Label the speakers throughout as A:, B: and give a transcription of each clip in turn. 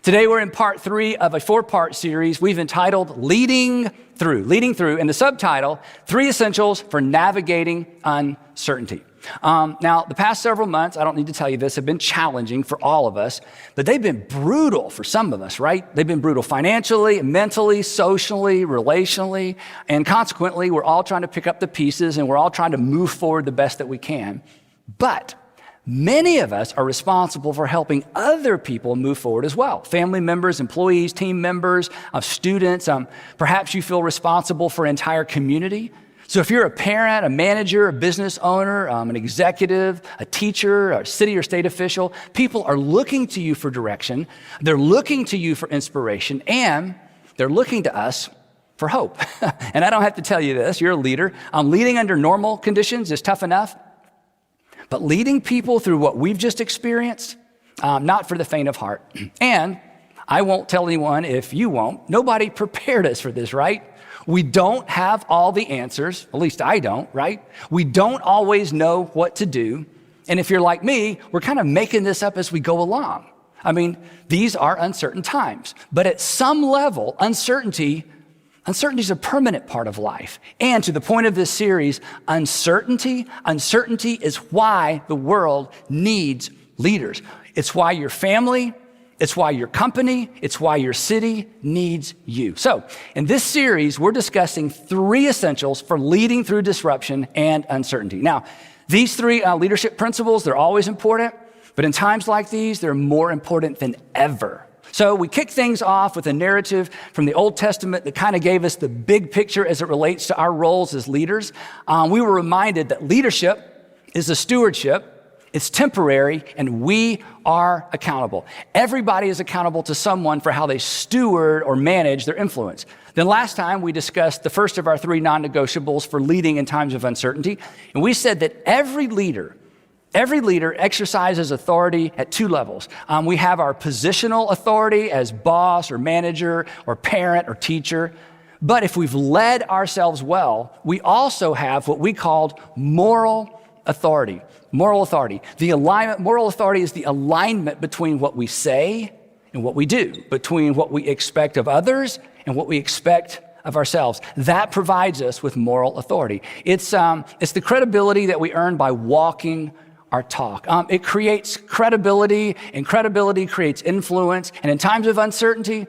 A: Today we're in part 3 of a 4-part series we've entitled Leading Through, and the subtitle, 3 Essentials for Navigating Uncertainty. Now, the past several months, I don't need to tell you this, have been challenging for all of us, but they've been brutal for some of us, right? They've been brutal financially, mentally, socially, relationally, and consequently, we're all trying to pick up the pieces and we're all trying to move forward the best that we can. But many of us are responsible for helping other people move forward as well. Family members, employees, team members, students. Perhaps you feel responsible for an entire community. So if you're a parent, a manager, a business owner, an executive, a teacher, a city or state official, people are looking to you for direction. They're looking to you for inspiration, and they're looking to us for hope. And I don't have to tell you this. You're a leader. Leading under normal conditions is tough enough. But leading people through what we've just experienced, not for the faint of heart. And I won't tell anyone if you won't. Nobody prepared us for this, right? We don't have all the answers, at least I don't, right? We don't always know what to do. And if you're like me, we're kind of making this up as we go along. I mean, these are uncertain times. But at some level, uncertainty is a permanent part of life. And to the point of this series, uncertainty is why the world needs leaders. It's why your family, it's why your company, it's why your city needs you. So in this series, we're discussing 3 essentials for leading through disruption and uncertainty. Now, these 3 leadership principles, they're always important, but in times like these, they're more important than ever. So we kick things off with a narrative from the Old Testament that kind of gave us the big picture as it relates to our roles as leaders. We were reminded that leadership is a stewardship. It's temporary, and we are accountable. Everybody is accountable to someone for how they steward or manage their influence. Then last time, we discussed the first of our 3 non-negotiables for leading in times of uncertainty, and we said that every leader exercises authority at 2 levels. We have our positional authority as boss or manager or parent or teacher. But if we've led ourselves well, we also have what we called moral authority. Moral authority. Moral authority is the alignment between what we say and what we do, between what we expect of others and what we expect of ourselves. That provides us with moral authority. It's the credibility that we earn by walking our talk. It creates credibility, and credibility creates influence. And in times of uncertainty,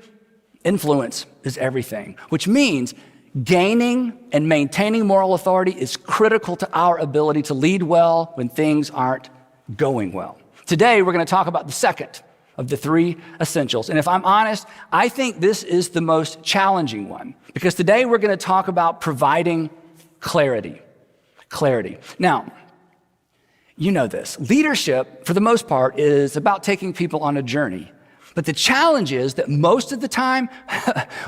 A: influence is everything, which means gaining and maintaining moral authority is critical to our ability to lead well when things aren't going well. Today, we're going to talk about the second of the 3 essentials. And if I'm honest, I think this is the most challenging one, because today we're going to talk about providing clarity. Clarity. Now, you know this. Leadership, for the most part, is about taking people on a journey. But the challenge is that most of the time,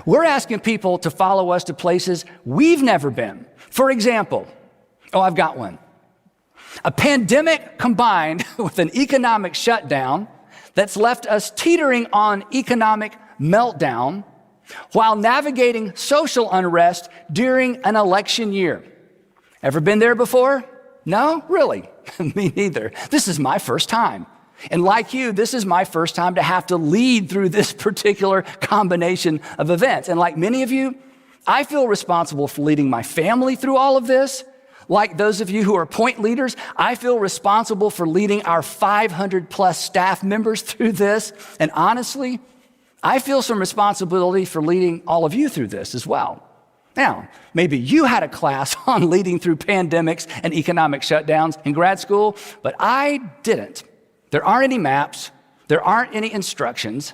A: we're asking people to follow us to places we've never been. For example, I've got one. A pandemic combined with an economic shutdown that's left us teetering on economic meltdown while navigating social unrest during an election year. Ever been there before? No? Really? Me neither. This is my first time. And like you, this is my first time to have to lead through this particular combination of events. And like many of you, I feel responsible for leading my family through all of this. Like those of you who are point leaders, I feel responsible for leading our 500 plus staff members through this. And honestly, I feel some responsibility for leading all of you through this as well. Now, maybe you had a class on leading through pandemics and economic shutdowns in grad school, but I didn't. There aren't any maps. There aren't any instructions.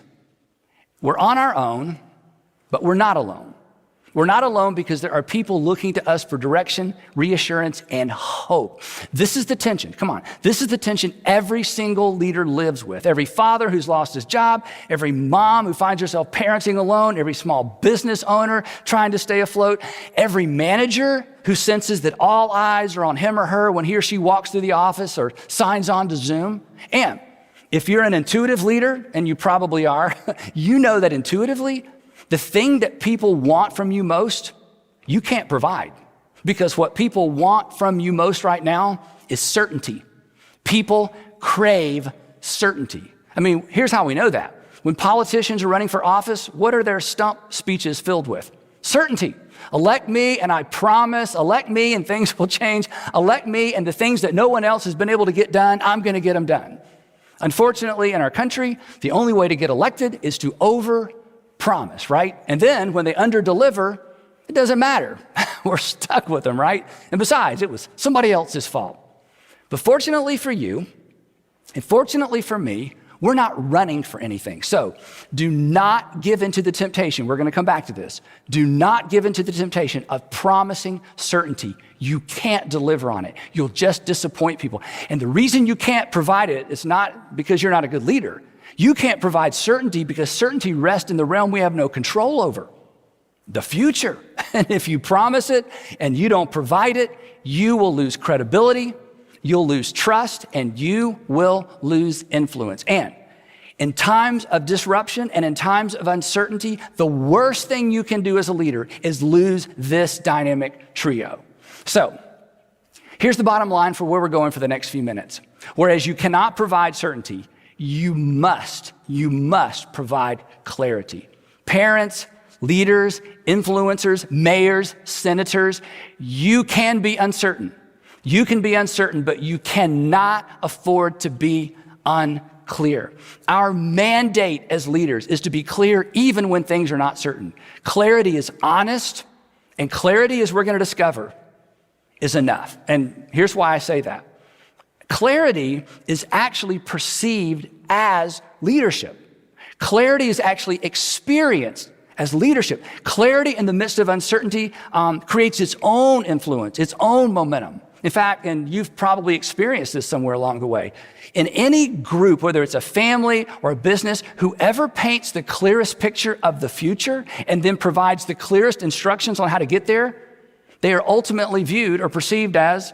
A: We're on our own, but we're not alone. We're not alone because there are people looking to us for direction, reassurance, and hope. This is the tension. Come on. This is the tension every single leader lives with. Every father who's lost his job, every mom who finds herself parenting alone, every small business owner trying to stay afloat, every manager who senses that all eyes are on him or her when he or she walks through the office or signs on to Zoom. And if you're an intuitive leader, and you probably are, you know that intuitively, the thing that people want from you most, you can't provide. Because what people want from you most right now is certainty. People crave certainty. I mean, here's how we know that. When politicians are running for office, what are their stump speeches filled with? Certainty. Elect me and I promise, elect me and things will change. Elect me and the things that no one else has been able to get done, I'm going to get them done. Unfortunately, in our country, the only way to get elected is to over-promise, right? And then when they under-deliver, it doesn't matter. We're stuck with them, right? And besides, it was somebody else's fault. But fortunately for you, and fortunately for me, we're not running for anything. So do not give into the temptation. We're going to come back to this. Do not give into the temptation of promising certainty. You can't deliver on it. You'll just disappoint people. And the reason you can't provide it is not because you're not a good leader. You can't provide certainty because certainty rests in the realm we have no control over, the future. And if you promise it and you don't provide it, you will lose credibility, you'll lose trust, and you will lose influence. And in times of disruption and in times of uncertainty, the worst thing you can do as a leader is lose this dynamic trio. So here's the bottom line for where we're going for the next few minutes. Whereas you cannot provide certainty, you must provide clarity. Parents, leaders, influencers, mayors, senators, you can be uncertain. You can be uncertain, but you cannot afford to be unclear. Our mandate as leaders is to be clear even when things are not certain. Clarity is honest, and clarity, as we're going to discover, is enough. And here's why I say that. Clarity is actually perceived as leadership. Clarity is actually experienced as leadership. Clarity in the midst of uncertainty creates its own influence, its own momentum. In fact, and you've probably experienced this somewhere along the way, in any group, whether it's a family or a business, whoever paints the clearest picture of the future and then provides the clearest instructions on how to get there, they are ultimately viewed or perceived as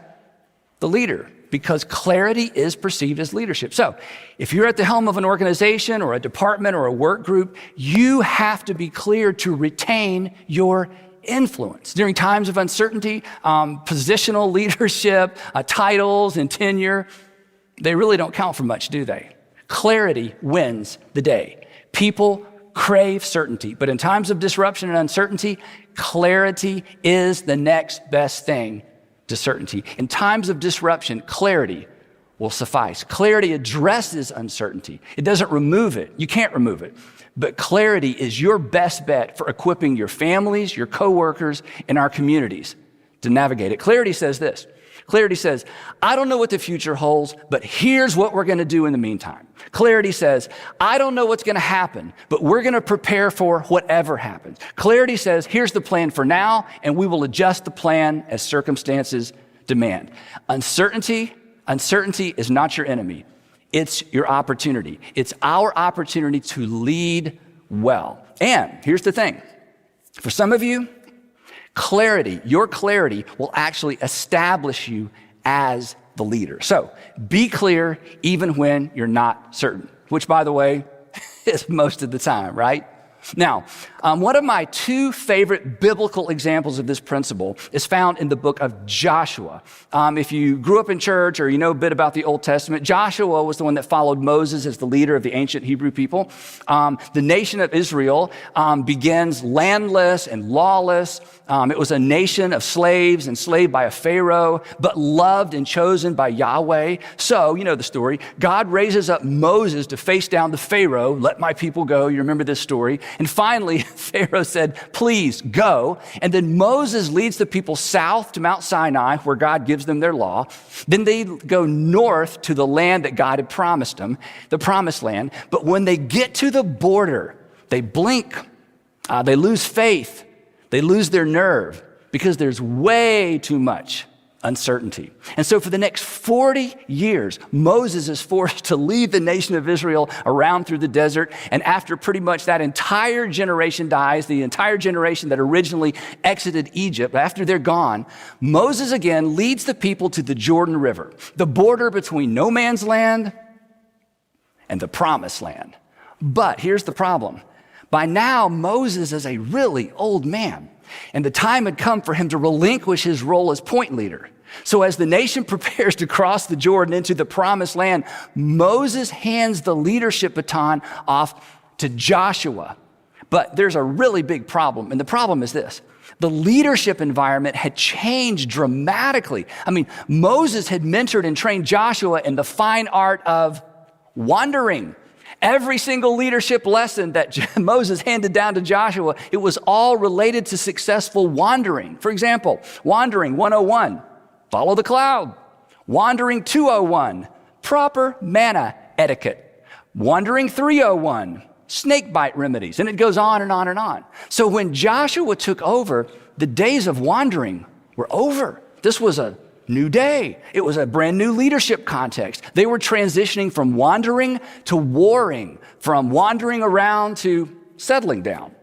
A: the leader, because clarity is perceived as leadership. So if you're at the helm of an organization or a department or a work group, you have to be clear to retain your influence. During times of uncertainty, positional leadership, titles and tenure, they really don't count for much, do they? Clarity wins the day. People crave certainty, but in times of disruption and uncertainty, clarity is the next best thing to certainty. In times of disruption, clarity will suffice. Clarity addresses uncertainty. It doesn't remove it. You can't remove it. But clarity is your best bet for equipping your families, your coworkers, and our communities to navigate it. Clarity says this. Clarity says, I don't know what the future holds, but here's what we're going to do in the meantime. Clarity says, I don't know what's going to happen, but we're going to prepare for whatever happens. Clarity says, here's the plan for now, and we will adjust the plan as circumstances demand. Uncertainty is not your enemy. It's your opportunity. It's our opportunity to lead well. And here's the thing. For some of you, your clarity will actually establish you as the leader. So be clear even when you're not certain, which, by the way, is most of the time, right? Now, one of my two favorite biblical examples of this principle is found in the book of Joshua. If you grew up in church or you know a bit about the Old Testament, Joshua was the one that followed Moses as the leader of the ancient Hebrew people. The nation of Israel begins landless and lawless. It was a nation of slaves, enslaved by a Pharaoh, but loved and chosen by Yahweh. So, you know the story. God raises up Moses to face down the Pharaoh. Let my people go. You remember this story. And finally, Pharaoh said, please go. And then Moses leads the people south to Mount Sinai, where God gives them their law. Then they go north to the land that God had promised them, the promised land. But when they get to the border, they blink. They lose faith. They lose their nerve because there's way too much uncertainty. And so for the next 40 years, Moses is forced to lead the nation of Israel around through the desert. And after pretty much that entire generation dies, the entire generation that originally exited Egypt, after they're gone, Moses again leads the people to the Jordan River, the border between no man's land and the promised land. But here's the problem. By now, Moses is a really old man, and the time had come for him to relinquish his role as point leader. So as the nation prepares to cross the Jordan into the promised land, Moses hands the leadership baton off to Joshua. But there's a really big problem, and the problem is this. The leadership environment had changed dramatically. I mean, Moses had mentored and trained Joshua in the fine art of wandering. Every single leadership lesson that Moses handed down to Joshua, it was all related to successful wandering. For example, wandering 101, follow the cloud. Wandering 201, proper manna etiquette. Wandering 301, snake bite remedies. And it goes on and on and on. So when Joshua took over, the days of wandering were over. This was a new day. It was a brand new leadership context. They were transitioning from wandering to warring, from wandering around to settling down.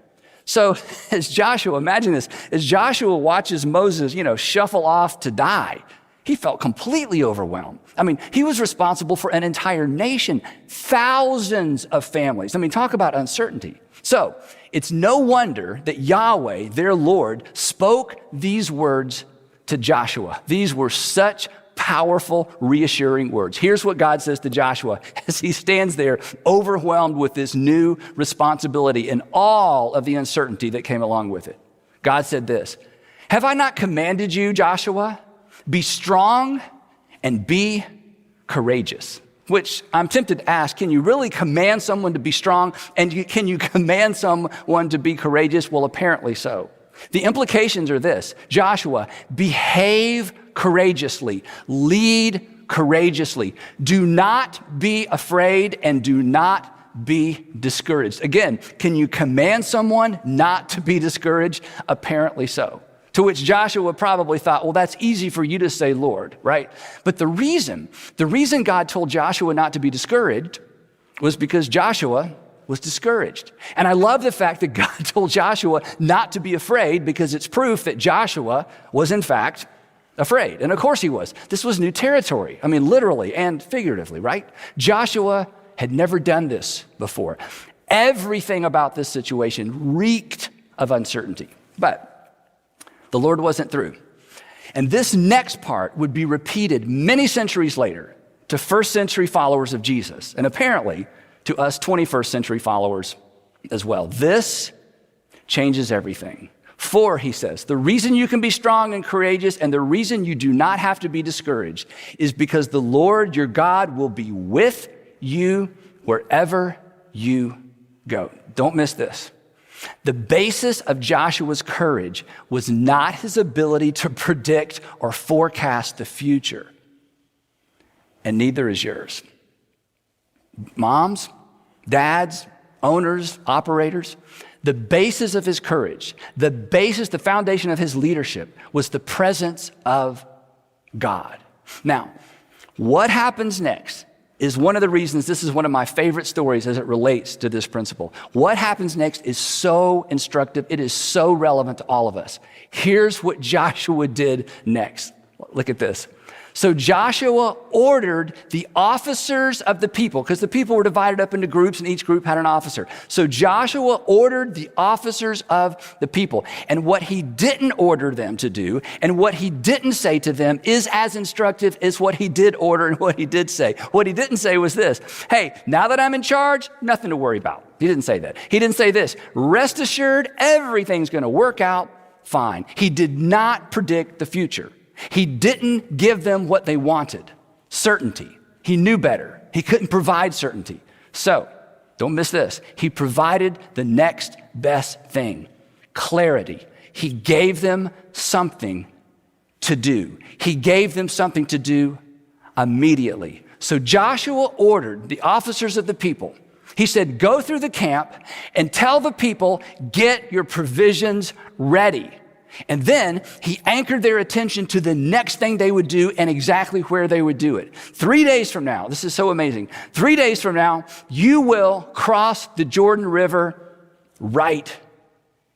A: So as Joshua, imagine this, as Joshua watches Moses, shuffle off to die, he felt completely overwhelmed. I mean, he was responsible for an entire nation, thousands of families. I mean, talk about uncertainty. So it's no wonder that Yahweh, their Lord, spoke these words to Joshua. These were such powerful, reassuring words. Here's what God says to Joshua as he stands there overwhelmed with this new responsibility and all of the uncertainty that came along with it. God said this, "Have I not commanded you, Joshua? Be strong and be courageous." Which I'm tempted to ask, can you really command someone to be strong? And can you command someone to be courageous? Well, apparently so. The implications are this: Joshua, behave courageously, lead courageously. Do not be afraid and do not be discouraged. Again, can you command someone not to be discouraged? Apparently so. To which Joshua probably thought, well, that's easy for you to say, Lord, right? But the reason God told Joshua not to be discouraged was because Joshua was discouraged. And I love the fact that God told Joshua not to be afraid because it's proof that Joshua was in fact afraid. And of course he was. This was new territory. I mean, literally and figuratively, right? Joshua had never done this before. Everything about this situation reeked of uncertainty. But the Lord wasn't through. And this next part would be repeated many centuries later to first century followers of Jesus, and apparently to us 21st century followers as well. This changes everything. For, he says, the reason you can be strong and courageous and the reason you do not have to be discouraged is because the Lord your God will be with you wherever you go. Don't miss this. The basis of Joshua's courage was not his ability to predict or forecast the future. And neither is yours. Moms, dads, owners, operators, the basis of his courage, the foundation of his leadership was the presence of God. Now, what happens next is one of the reasons this is one of my favorite stories as it relates to this principle. What happens next is so instructive. It is so relevant to all of us. Here's what Joshua did next. Look at this. So Joshua ordered the officers of the people, because the people were divided up into groups and each group had an officer. So Joshua ordered the officers of the people. And what he didn't order them to do and what he didn't say to them is as instructive as what he did order and what he did say. What he didn't say was this: hey, now that I'm in charge, nothing to worry about. He didn't say that. He didn't say this: rest assured, everything's going to work out fine. He did not predict the future. He didn't give them what they wanted, certainty. He knew better. He couldn't provide certainty. So, don't miss this. He provided the next best thing, clarity. He gave them something to do. He gave them something to do immediately. So Joshua ordered the officers of the people. He said, go through the camp and tell the people, get your provisions ready. And then he anchored their attention to the next thing they would do and exactly where they would do it. 3 days from now, this is so amazing. 3 days from now, you will cross the Jordan River right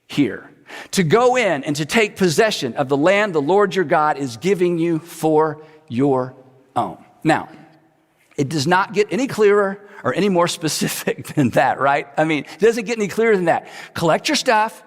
A: here to go in and to take possession of the land the Lord your God is giving you for your own. Now, it does not get any clearer or any more specific than that, right? I mean, it doesn't get any clearer than that. Collect your stuff.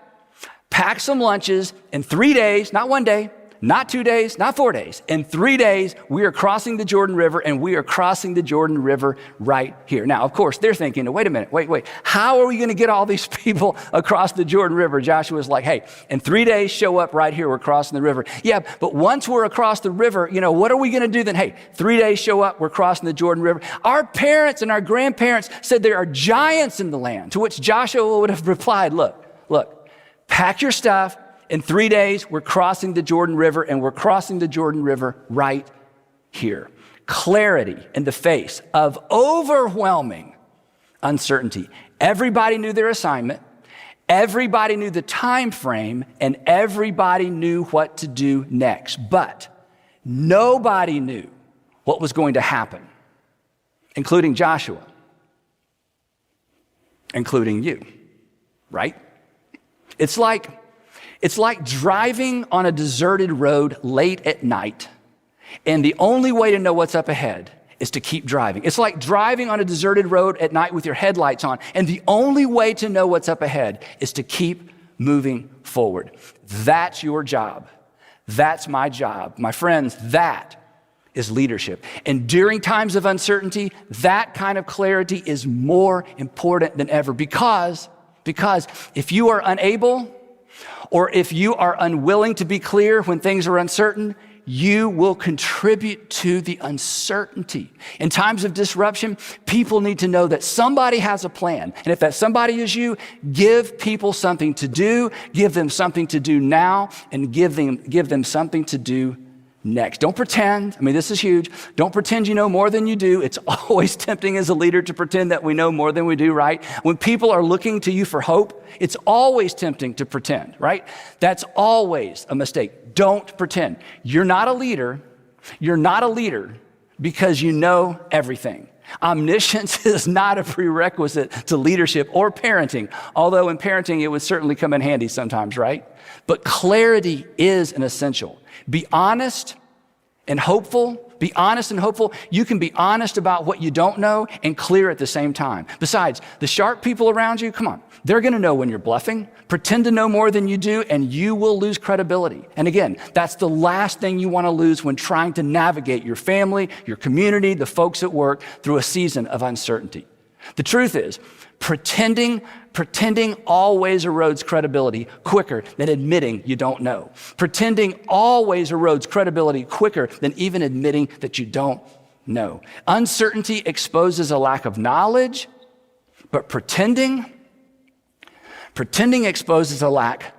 A: Pack some lunches in 3 days, not 1 day, not 2 days, not 4 days. In 3 days, we are crossing the Jordan River, and we are crossing the Jordan River right here. Now, of course, they're thinking, wait a minute, wait. How are we going to get all these people across the Jordan River? Joshua's like, hey, in 3 days, show up right here. We're crossing the river. Yeah, but once we're across the river, what are we going to do then? Hey, 3 days, show up. We're crossing the Jordan River. Our parents and our grandparents said there are giants in the land, to which Joshua would have replied, look, pack your stuff. In 3 days, we're crossing the Jordan River, and we're crossing the Jordan River right here. Clarity in the face of overwhelming uncertainty. Everybody knew their assignment. Everybody knew the time frame, and everybody knew what to do next. But nobody knew what was going to happen, including Joshua, including you, right? It's like driving on a deserted road late at night, and the only way to know what's up ahead is to keep driving. It's like driving on a deserted road at night with your headlights on, and the only way to know what's up ahead is to keep moving forward. That's your job. That's my job. My friends, that is leadership. And during times of uncertainty, that kind of clarity is more important than ever, because if you are unable, or if you are unwilling to be clear when things are uncertain, you will contribute to the uncertainty. In times of disruption, people need to know that somebody has a plan. And if that somebody is you, give people something to do, give them something to do now, and give them something to do next. Don't pretend. This is huge. Don't pretend you know more than you do. It's always tempting as a leader to pretend that we know more than we do, right? When people are looking to you for hope, it's always tempting to pretend, right? That's always a mistake. Don't pretend. You're not a leader. You're not a leader because you know everything. Omniscience is not a prerequisite to leadership or parenting, although in parenting it would certainly come in handy sometimes, right? But clarity is an essential. Be honest and hopeful. Be honest and hopeful. You can be honest about what you don't know and clear at the same time. Besides, the sharp people around you, come on, they're going to know when you're bluffing. Pretend to know more than you do, and you will lose credibility. And again, that's the last thing you want to lose when trying to navigate your family, your community, the folks at work through a season of uncertainty. The truth is, pretending always erodes credibility quicker than admitting you don't know. Pretending always erodes credibility quicker than even admitting that you don't know. Uncertainty exposes a lack of knowledge, but pretending exposes a lack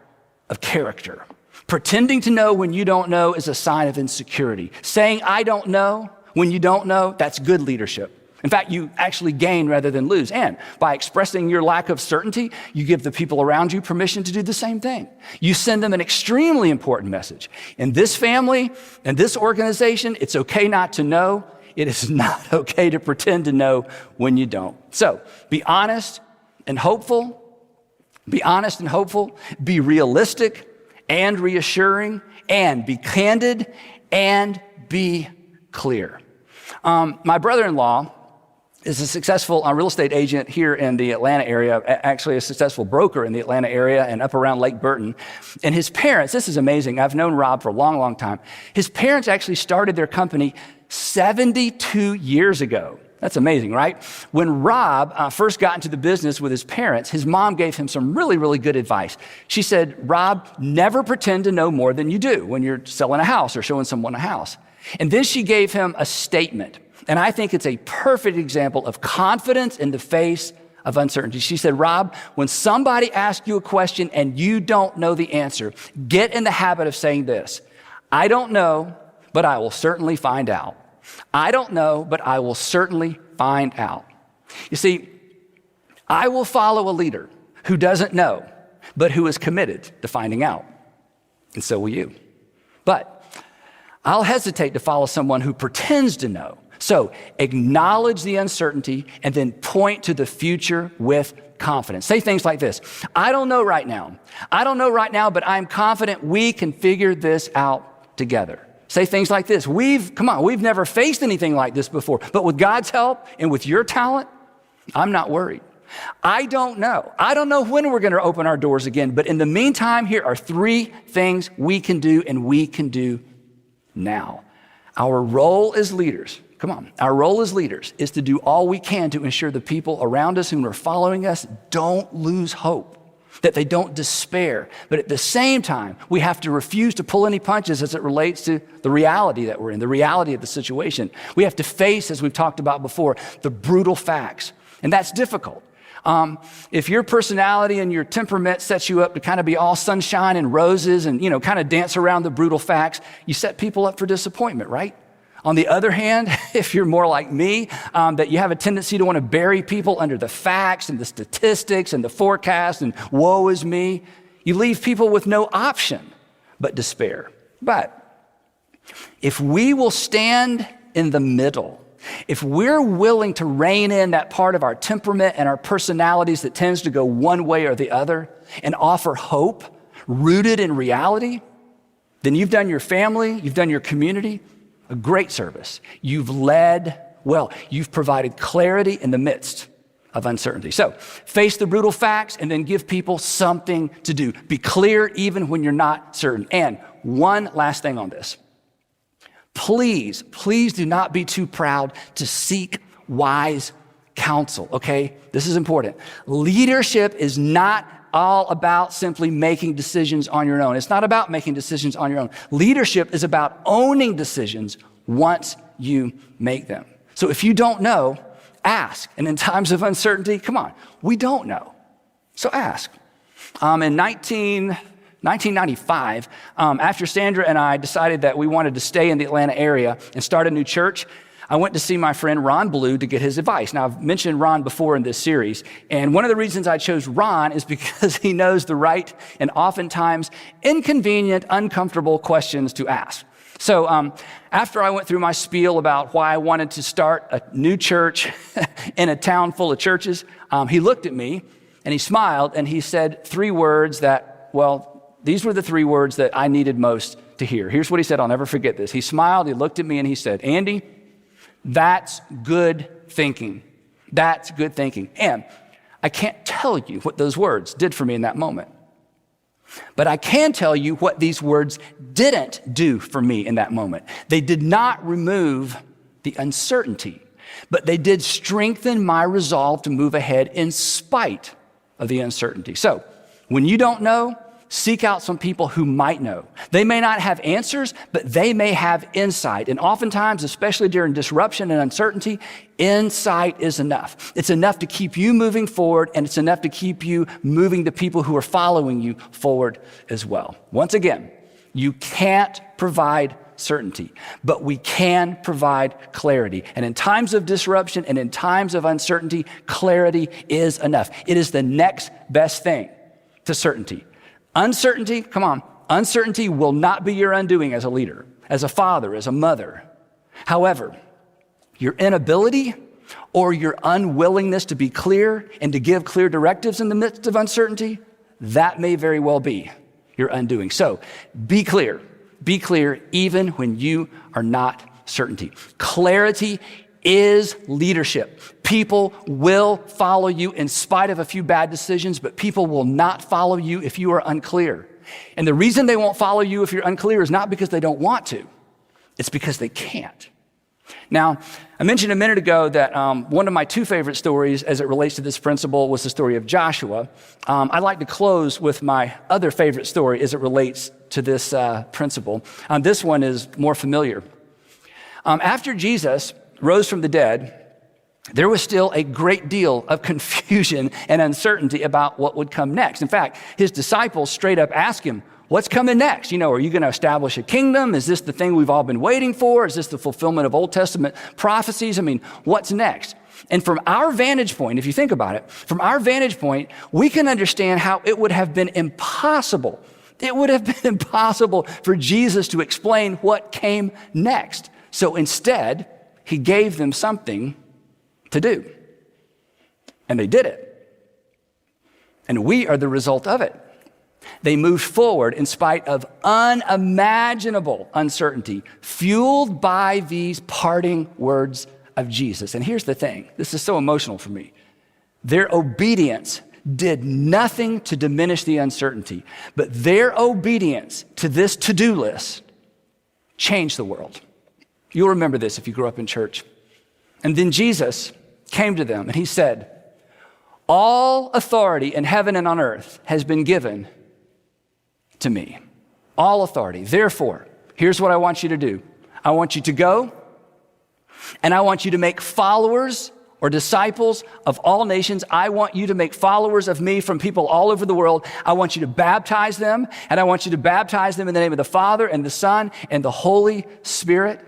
A: of character. Pretending to know when you don't know is a sign of insecurity. Saying, I don't know, when you don't know, that's good leadership. In fact, you actually gain rather than lose. And by expressing your lack of certainty, you give the people around you permission to do the same thing. You send them an extremely important message. In this family, in this organization, it's okay not to know. It is not okay to pretend to know when you don't. So be honest and hopeful. Be honest and hopeful. Be realistic and reassuring. And be candid and be clear. My brother-in-law is a successful real estate agent here in the Atlanta area, actually a successful broker in the Atlanta area and up around Lake Burton. And his parents, this is amazing, I've known Rob for a long, long time. His parents actually started their company 72 years ago. That's amazing, right? When Rob first got into the business with his parents, his mom gave him some really, really good advice. She said, Rob, never pretend to know more than you do when you're selling a house or showing someone a house. And then she gave him a statement. And I think it's a perfect example of confidence in the face of uncertainty. She said, Rob, when somebody asks you a question and you don't know the answer, get in the habit of saying this: I don't know, but I will certainly find out. I don't know, but I will certainly find out. You see, I will follow a leader who doesn't know, but who is committed to finding out. And so will you. But I'll hesitate to follow someone who pretends to know. So acknowledge the uncertainty and then point to the future with confidence. Say things like this: I don't know right now. I don't know right now, but I'm confident we can figure this out together. Say things like this: we've never faced anything like this before, but with God's help and with your talent, I'm not worried. I don't know. I don't know when we're going to open our doors again, but in the meantime, here are 3 things we can do, and we can do now. Our role as leaders, our role as leaders is to do all we can to ensure the people around us who are following us don't lose hope, that they don't despair. But at the same time, we have to refuse to pull any punches as it relates to the reality that we're in, the reality of the situation. We have to face, as we've talked about before, the brutal facts. And that's difficult. If your personality and your temperament sets you up to kind of be all sunshine and roses and, kind of dance around the brutal facts, you set people up for disappointment, right? On the other hand, if you're more like me, that you have a tendency to want to bury people under the facts and the statistics and the forecast and woe is me, you leave people with no option but despair. But if we will stand in the middle, if we're willing to rein in that part of our temperament and our personalities that tends to go one way or the other and offer hope rooted in reality, then you've done your family, you've done your community a great service. You've led well. You've provided clarity in the midst of uncertainty. So face the brutal facts and then give people something to do. Be clear even when you're not certain. And one last thing on this. Please do not be too proud to seek wise counsel, okay? This is important. Leadership is not all about simply making decisions on your own. It's not about making decisions on your own. Leadership is about owning decisions once you make them. So if you don't know, ask. And in times of uncertainty, we don't know. So ask. In 1995, after Sandra and I decided that we wanted to stay in the Atlanta area and start a new church, I went to see my friend Ron Blue to get his advice. Now, I've mentioned Ron before in this series, and one of the reasons I chose Ron is because he knows the right and oftentimes inconvenient, uncomfortable questions to ask. So after I went through my spiel about why I wanted to start a new church in a town full of churches, he looked at me and he smiled and he said 3 words that, these were the 3 words that I needed most to hear. Here's what he said. I'll never forget this. He smiled, he looked at me and he said, "Andy, that's good thinking. That's good thinking." And I can't tell you what those words did for me in that moment. But I can tell you what these words didn't do for me in that moment. They did not remove the uncertainty, but they did strengthen my resolve to move ahead in spite of the uncertainty. So when you don't know, seek out some people who might know. They may not have answers, but they may have insight. And oftentimes, especially during disruption and uncertainty, insight is enough. It's enough to keep you moving forward, and it's enough to keep you moving the people who are following you forward as well. Once again, you can't provide certainty, but we can provide clarity. And in times of disruption and in times of uncertainty, clarity is enough. It is the next best thing to certainty. Uncertainty will not be your undoing as a leader, as a father, as a mother. However, your inability or your unwillingness to be clear and to give clear directives in the midst of uncertainty, that may very well be your undoing. So be clear even when you are not certainty. Clarity is leadership. People will follow you in spite of a few bad decisions, but people will not follow you if you are unclear. And the reason they won't follow you if you're unclear is not because they don't want to. It's because they can't. Now, I mentioned a minute ago that one of my 2 favorite stories as it relates to this principle was the story of Joshua. I'd like to close with my other favorite story as it relates to this principle. This one is more familiar. After Jesus rose from the dead, there was still a great deal of confusion and uncertainty about what would come next. In fact, his disciples straight up asked him, "What's coming next? Are you going to establish a kingdom? Is this the thing we've all been waiting for? Is this the fulfillment of Old Testament prophecies? What's next?" And from our vantage point, if you think about it, from our vantage point, we can understand how it would have been impossible. It would have been impossible for Jesus to explain what came next. So instead, he gave them something to do. And they did it. And we are the result of it. They moved forward in spite of unimaginable uncertainty, fueled by these parting words of Jesus. And here's the thing. This is so emotional for me. Their obedience did nothing to diminish the uncertainty, but their obedience to this to-do list changed the world. You'll remember this if you grew up in church. And then Jesus came to them and he said, all authority in heaven and on earth has been given to me. All authority. Therefore, here's what I want you to do. I want you to go and I want you to make followers or disciples of all nations. I want you to make followers of me from people all over the world. I want you to baptize them, and I want you to baptize them in the name of the Father and the Son and the Holy Spirit.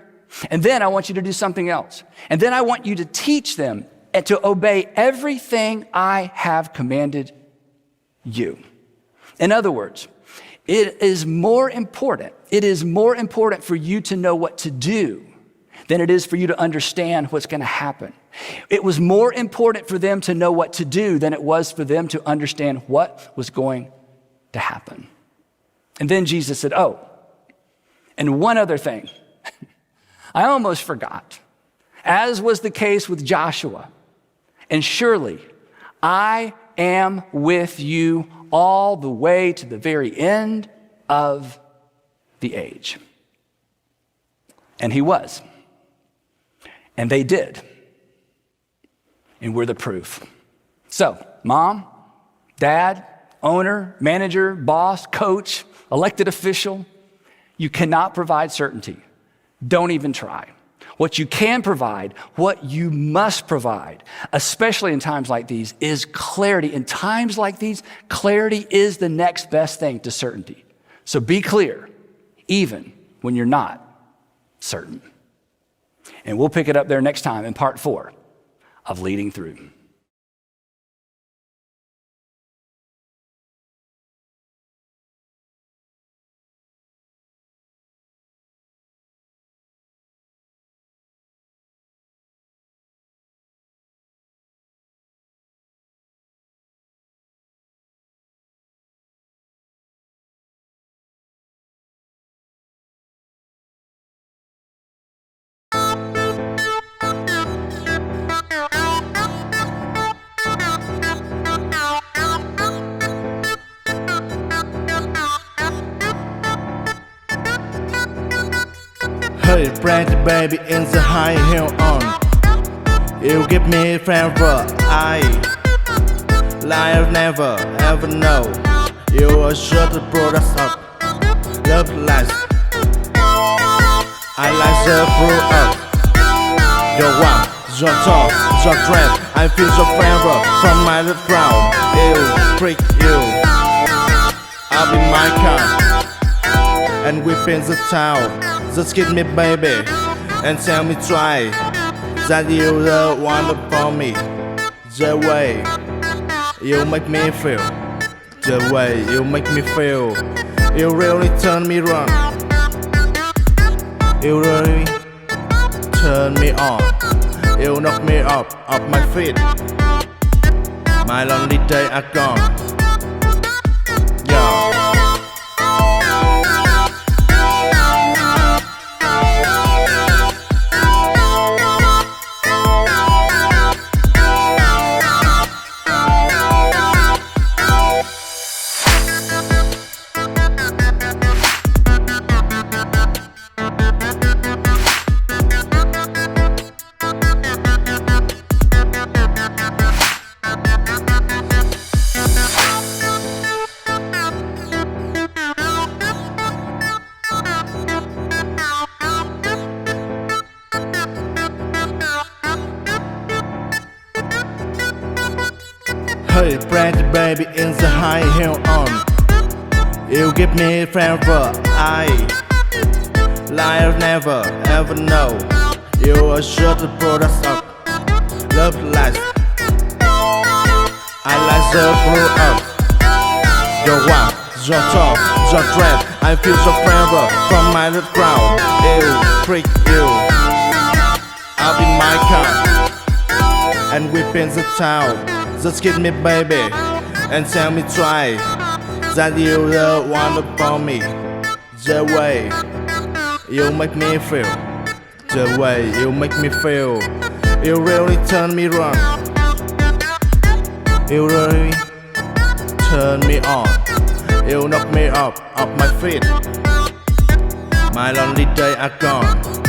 A: And then I want you to do something else. And then I want you to teach them and to obey everything I have commanded you. In other words, it is more important for you to know what to do than it is for you to understand what's going to happen. It was more important for them to know what to do than it was for them to understand what was going to happen. And then Jesus said, oh, and one other thing. I almost forgot. As was the case with Joshua, and surely I am with you all the way to the very end of the age. And he was. And they did. And we're the proof. So, mom, dad, owner, manager, boss, coach, elected official, you cannot provide certainty. Don't even try. What you can provide, what you must provide, especially in times like these, is clarity. In times like these, clarity is the next best thing to certainty. So be clear, even when you're not certain. And we'll pick it up there next time in part 4 of Leading Through.
B: Hey, brandy baby in the high heel on. You give me forever. I life never ever know. You are sure to brought us up. Love last. I like the fruit up. Your walk, your talk, your dress. I feel so forever from my little crowd. You freak you. I'll be my car and we in the town. Just kiss me baby and tell me try that you the one for me. The way you make me feel, the way you make me feel, you really turn me on. You really turn me on. You knock me up off my feet. My lonely days are gone. Yeah. Hey, brandy baby in the high heel on. You give me forever. I life never ever know. You are sure to brought us up. Love last. I like the blue up. Your walk, your talk, your dress. I feel so forever from my little crowd. You freak you. I'll be my car and we in the town. Just kiss me baby and tell me try that you the one for me. The way you make me feel, the way you make me feel, you really turn me on. You really turn me on. You knock me off my feet. My lonely days are gone.